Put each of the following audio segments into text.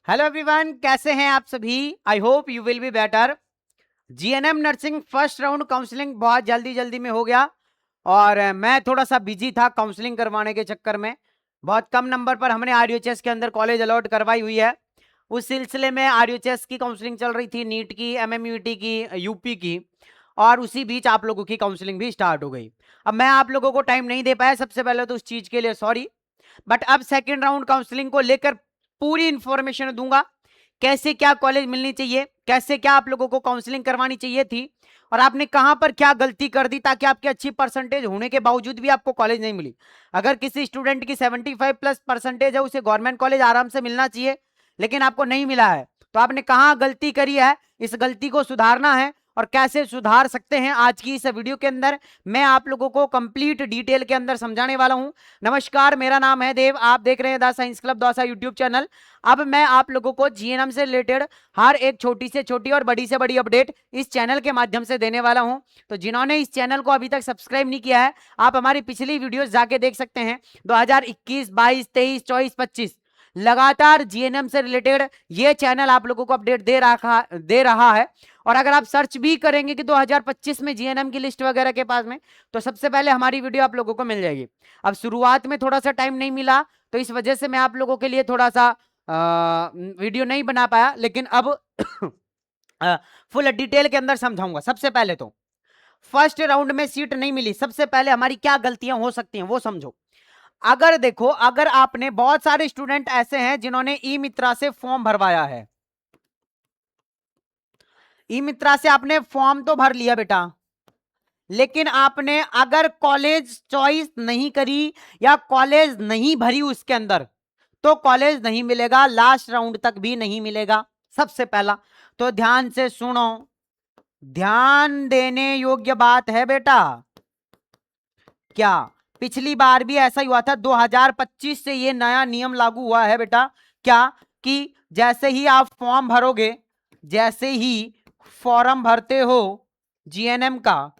Hello everyone, कैसे हैं आप सभी। I hope you will be better. GNM nursing first round counselling बहुत जल्दी जल्दी में हो गया और मैं थोड़ा सा बिजी था काउंसलिंग करवाने के चक्कर में। बहुत कम नंबर पर हमने आरयूएचएस के अंदर कॉलेज अलॉट करवाई हुई है। उस सिलसिले में आरयूएचएस की काउंसलिंग चल रही थी, नीट की, एमएमयूटी की, यूपी की, और उसी बीच आप लोगों की काउंसलिंग भी स्टार्ट हो गई। अब मैं आप लोगों को टाइम नहीं दे पाया, सबसे पहले तो उस चीज के लिए सॉरी। बट अब सेकेंड राउंड काउंसलिंग को लेकर पूरी इंफॉर्मेशन दूंगा, कैसे क्या कॉलेज मिलनी चाहिए, कैसे क्या आप लोगों को काउंसलिंग करवानी चाहिए थी, और आपने कहां पर क्या गलती कर दी ताकि आपकी अच्छी परसेंटेज होने के बावजूद भी आपको कॉलेज नहीं मिली। अगर किसी स्टूडेंट की 75 प्लस परसेंटेज है, उसे गवर्नमेंट कॉलेज आराम से मिलना चाहिए, लेकिन आपको नहीं मिला है, तो आपने कहां गलती करी है, इस गलती को सुधारना है और कैसे सुधार सकते हैं, आज की इस वीडियो के अंदर मैं आप लोगों को कंप्लीट डिटेल के अंदर समझाने वाला हूं। नमस्कार, मेरा नाम है देव, आप देख रहे हैं the science club Dausa YouTube channel. अब मैं आप लोगों को जीएनएम से रिलेटेड हर एक छोटी से छोटी और बड़ी से बड़ी अपडेट इस चैनल के माध्यम से देने वाला हूं। तो जिन्होंने इस चैनल को अभी तक सब्सक्राइब नहीं किया है, आप हमारी पिछली वीडियोस जाके देख सकते हैं। 2021, 22, 23, 24, 25 लगातार जीएनएम से रिलेटेड ये चैनल आप लोगों को अपडेट दे रहा है। और अगर आप सर्च भी करेंगे कि 2025 में जीएनएम की लिस्ट वगैरह के पास में, तो सबसे पहले हमारी वीडियो आप लोगों को मिल जाएगी। अब शुरुआत में थोड़ा सा टाइम नहीं मिला, तो इस वजह से मैं आप लोगों के लिए थोड़ा सा वीडियो नहीं बना पाया, लेकिन अब फुल डिटेल के अंदर समझाऊंगा। सबसे पहले तो फर्स्ट राउंड में सीट नहीं मिली, सबसे पहले हमारी क्या गलतियां हो सकती हैं वो समझो। अगर देखो, अगर आपने, बहुत सारे स्टूडेंट ऐसे हैं जिन्होंने ई मित्रा से फॉर्म भरवाया है, ई मित्रा से आपने फॉर्म तो भर लिया बेटा, लेकिन आपने अगर कॉलेज चॉइस नहीं करी या कॉलेज नहीं भरी उसके अंदर, तो कॉलेज नहीं मिलेगा, लास्ट राउंड तक भी नहीं मिलेगा। सबसे पहला तो ध्यान से सुनो, ध्यान देने योग्य बात है बेटा। क्या पिछली बार भी ऐसा ही हुआ था? 2025 से ये नया नियम लागू हुआ है बेटा। क्या कि जैसे ही आप फॉर्म भरोगे, जैसे ही फॉर्म भरते हो जीएनएम का,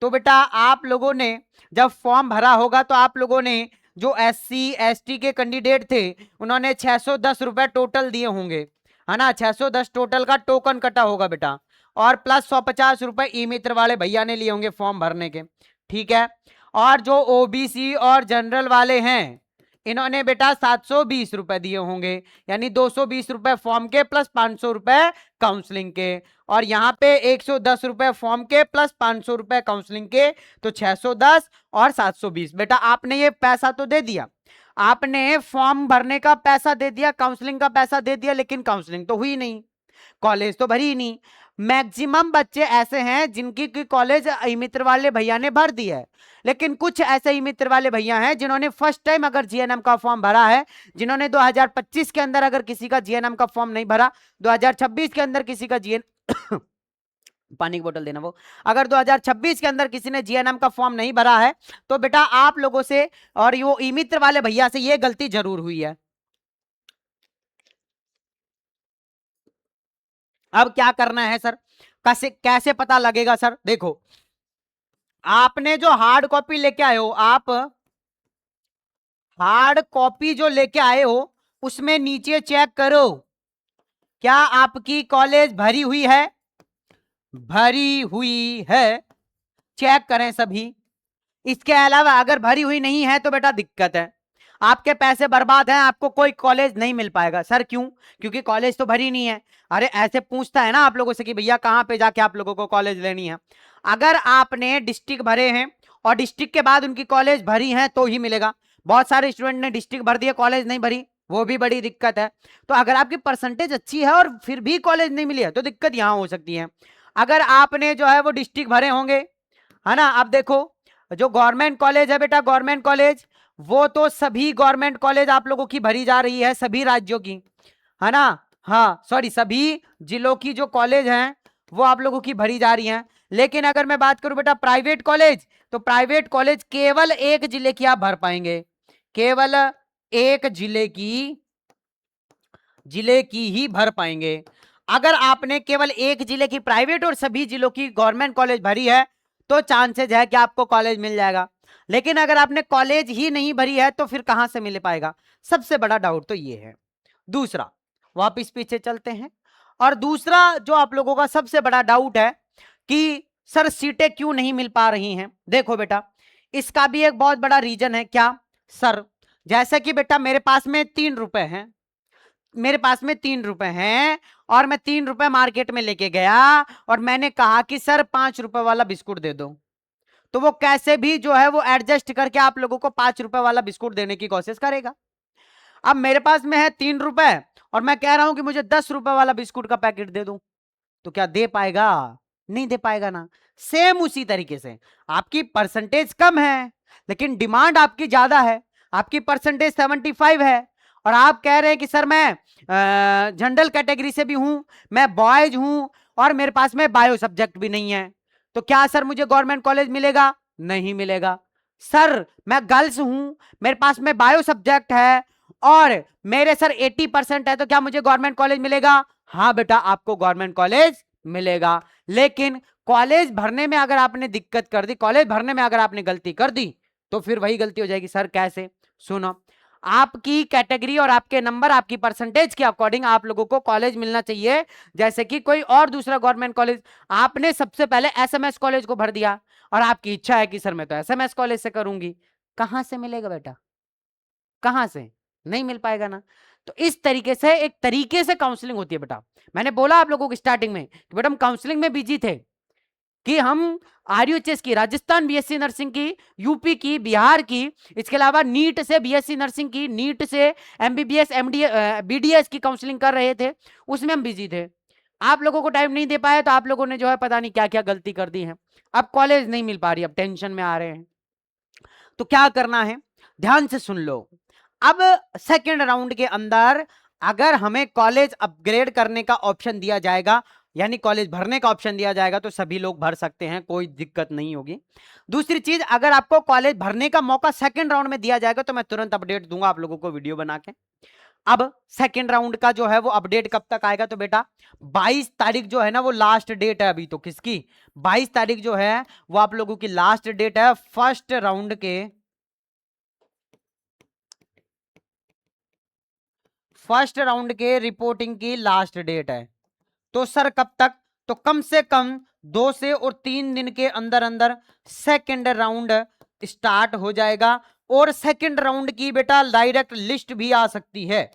तो बेटा आप लोगों ने जब फॉर्म भरा होगा तो आप लोगों ने, जो एससी एसटी के कैंडिडेट थे, उन्होंने 610 रुपए टोटल दिए होंगे, है ना। 610 टोटल का टोकन कटा होगा बेटा, और प्लस 150 रुपए ई मित्र वाले भैया ने लिए होंगे फॉर्म भरने के, ठीक है। और जो ओबीसी और जनरल वाले हैं, इन्होंने बेटा 720 रुपए दिए होंगे, यानी 220 रुपए फॉर्म के प्लस 500 रुपए काउंसलिंग के, और यहाँ पे 110 रुपए फॉर्म के प्लस 500 रुपए काउंसलिंग के, तो 610 और 720। बेटा आपने ये पैसा तो दे दिया, आपने फॉर्म भरने का पैसा दे दिया, काउंसलिंग का पैसा दे दिया, लेकिन काउंसलिंग तो हुई नहीं, कॉलेज तो भरी ही नहीं। मैक्सिमम बच्चे ऐसे हैं जिनकी की कॉलेज ई मित्र वाले भैया ने भर दी है, लेकिन कुछ ऐसे ई मित्र वाले भैया हैं जिन्होंने फर्स्ट टाइम अगर जीएनएम का फॉर्म भरा है, जिन्होंने 2025 के अंदर अगर किसी का जीएनएम का फॉर्म नहीं भरा, 2026 के अंदर किसी का जीएन पानी की बोतल देना वो, अगर 2026 के अंदर किसी ने जीएनएम का फॉर्म नहीं भरा है, तो बेटा आप लोगों से और वो ई मित्र वाले भैया से ये गलती जरूर हुई है। अब क्या करना है सर, कैसे कैसे पता लगेगा सर? देखो, आपने जो हार्ड कॉपी लेके आए हो, आप हार्ड कॉपी जो लेके आए हो, उसमें नीचे चेक करो, क्या आपकी कॉलेज भरी हुई है? भरी हुई है, चेक करें सभी। इसके अलावा अगर भरी हुई नहीं है तो बेटा दिक्कत है, आपके पैसे बर्बाद हैं, आपको कोई कॉलेज नहीं मिल पाएगा। सर क्यों? क्योंकि कॉलेज तो भरी नहीं है। अरे ऐसे पूछता है ना आप लोगों से कि भैया कहां पे जाके आप लोगों को कॉलेज लेनी है। अगर आपने डिस्ट्रिक्ट भरे हैं और डिस्ट्रिक्ट के बाद उनकी कॉलेज भरी है तो ही मिलेगा। बहुत सारे स्टूडेंट ने डिस्ट्रिक्ट भर दिया, कॉलेज नहीं भरी, वो भी बड़ी दिक्कत है। तो अगर आपकी परसेंटेज अच्छी है और फिर भी कॉलेज नहीं मिली है, तो दिक्कत यहां हो सकती है। अगर आपने जो है वो डिस्ट्रिक्ट भरे होंगे, है ना। अब देखो, जो गवर्नमेंट कॉलेज है बेटा, गवर्नमेंट कॉलेज, वो तो सभी गवर्नमेंट कॉलेज आप लोगों की भरी जा रही है, सभी राज्यों की, है ना। हाँ सॉरी, सभी जिलों की जो कॉलेज हैं वो आप लोगों की भरी जा रही हैं। लेकिन अगर मैं बात करूं बेटा प्राइवेट कॉलेज, तो प्राइवेट कॉलेज केवल एक जिले की आप भर पाएंगे, केवल एक जिले की ही भर पाएंगे। अगर आपने केवल एक जिले की प्राइवेट और सभी जिलों की गवर्नमेंट कॉलेज भरी है, तो चांसेस है कि आपको कॉलेज मिल जाएगा। लेकिन अगर आपने कॉलेज ही नहीं भरी है तो फिर कहां से मिल पाएगा? सबसे बड़ा डाउट तो ये है। दूसरा, वापिस पीछे चलते हैं। और दूसरा जो आप लोगों का सबसे बड़ा डाउट है कि सर सीटें क्यों नहीं मिल पा रही हैं, देखो बेटा इसका भी एक बहुत बड़ा रीजन है। क्या सर, जैसे कि बेटा मेरे पास में 3 रुपए हैं, मेरे पास में 3 रुपए हैं और मैं 3 रुपए मार्केट में लेके गया और मैंने कहा कि सर 5 रुपए वाला बिस्कुट दे दो, तो वो कैसे भी जो है वो एडजस्ट करके आप लोगों को 5 रुपए वाला बिस्कुट देने की कोशिश करेगा। अब मेरे पास में है 3 रुपए और मैं कह रहा हूं कि मुझे 10 रुपए वाला बिस्कुट का पैकेट दे दो, तो क्या दे पाएगा? नहीं दे पाएगा ना। सेम उसी तरीके से आपकी परसेंटेज कम है लेकिन डिमांड आपकी ज्यादा है, आपकी परसेंटेज 75 है और आप कह रहे हैं कि सर मैं जनरल कैटेगरी से भी हूं, मैं बॉयज हूं और मेरे पास में बायो सब्जेक्ट भी नहीं है, तो क्या सर मुझे गवर्नमेंट कॉलेज मिलेगा? नहीं मिलेगा। सर मैं गर्ल्स हूं, मेरे पास में बायो सब्जेक्ट है और मेरे सर 80% है, तो क्या मुझे गवर्नमेंट कॉलेज मिलेगा? हाँ बेटा आपको गवर्नमेंट कॉलेज मिलेगा, लेकिन कॉलेज भरने में अगर आपने दिक्कत कर दी, कॉलेज भरने में अगर आपने गलती कर दी तो फिर वही गलती हो जाएगी। सर कैसे? सुनो, आपकी कैटेगरी और आपके नंबर, आपकी परसेंटेज के अकॉर्डिंग आप लोगों को कॉलेज मिलना चाहिए। जैसे कि कोई और दूसरा गवर्नमेंट कॉलेज, आपने सबसे पहले एसएमएस कॉलेज को भर दिया और आपकी इच्छा है कि सर मैं तो एसएमएस कॉलेज से करूंगी, कहां से मिलेगा बेटा? कहां से? नहीं मिल पाएगा ना। तो इस तरीके से एक तरीके से काउंसलिंग होती है बेटा। मैंने बोला आप लोगों को स्टार्टिंग में कि बेटा हम काउंसलिंग में बिजी थे कि हम आरयूएचएस की, राजस्थान बीएससी नर्सिंग की, यूपी की, बिहार की, इसके अलावा नीट से बीएससी नर्सिंग की, नीट से एमबीबीएस एमडी बीडीएस की काउंसलिंग कर रहे थे, उसमें हम बिजी थे। आप लोगों को टाइम नहीं दे पाए तो आप लोगों ने जो है पता नहीं क्या क्या गलती कर दी है। अब कॉलेज नहीं मिल पा रही, अब टेंशन में आ रहे हैं, तो क्या करना है ध्यान से सुन लो। अब सेकेंड राउंड के अंदर अगर हमें कॉलेज अपग्रेड करने का ऑप्शन दिया जाएगा, यानी कॉलेज भरने का ऑप्शन दिया जाएगा, तो सभी लोग भर सकते हैं, कोई दिक्कत नहीं होगी। दूसरी चीज, अगर आपको कॉलेज भरने का मौका सेकेंड राउंड में दिया जाएगा तो मैं तुरंत अपडेट दूंगा आप लोगों को वीडियो बना के। अब सेकेंड राउंड का जो है वो अपडेट कब तक आएगा, तो बेटा 22 तारीख जो है ना वो लास्ट डेट है अभी तो। किसकी? 22 तारीख जो है वो आप लोगों की लास्ट डेट है फर्स्ट राउंड के, फर्स्ट राउंड के रिपोर्टिंग की लास्ट डेट है। तो सर कब तक? तो कम से कम 2 से और 3 दिन के अंदर अंदर सेकंड राउंड स्टार्ट हो जाएगा और सेकंड राउंड की बेटा डायरेक्ट लिस्ट भी आ सकती है,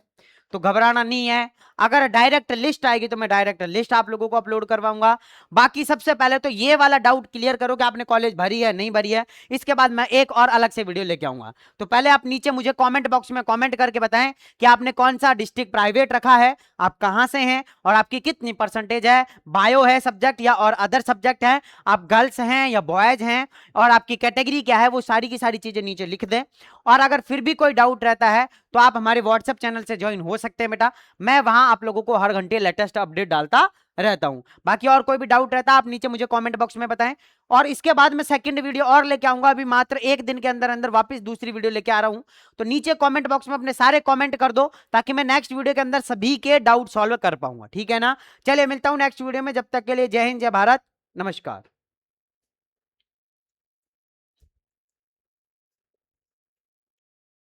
तो घबराना नहीं है। अगर डायरेक्ट लिस्ट आएगी तो मैं डायरेक्ट लिस्ट आप लोगों को अपलोड करवाऊंगा। बाकी सबसे पहले तो ये वाला डाउट क्लियर करो कि आपने कॉलेज भरी है नहीं भरी है, इसके बाद मैं एक और अलग से वीडियो लेके आऊंगा। तो पहले आप नीचे मुझे कमेंट बॉक्स में कमेंट करके बताएं कि आपने कौन सा डिस्ट्रिक्ट प्राइवेट रखा है, आप कहां से हैं और आपकी कितनी परसेंटेज है, बायो है सब्जेक्ट या और अदर सब्जेक्ट है, आप गर्ल्स हैं या बॉयज हैं और आपकी कैटेगरी क्या है, वो सारी की सारी चीजें नीचे लिख दें। और अगर फिर भी कोई डाउट रहता है तो आप हमारे व्हाट्सएप चैनल से ज्वाइन हो सकते हैं बेटा, मैं वहां आप लोगों को हर घंटे लेटेस्ट अपडेट डालता रहता हूं। बाकी और कोई भी डाउट रहता है आप नीचे मुझे कमेंट बॉक्स में बताएं और इसके बाद मैं सेकंड वीडियो और लेके आऊंगा, अभी मात्र एक दिन के अंदर अंदर वापस दूसरी वीडियो लेके आ रहा हूं। तो नीचे कमेंट बॉक्स में अपने सारे कमेंट कर दो ताकि मैं नेक्स्ट वीडियो के अंदर सभी के डाउट सॉल्व कर पाऊंगा, ठीक है ना। चलिए मिलता हूं नेक्स्ट वीडियो में, जब तक के लिए जय हिंद जय भारत, नमस्कार।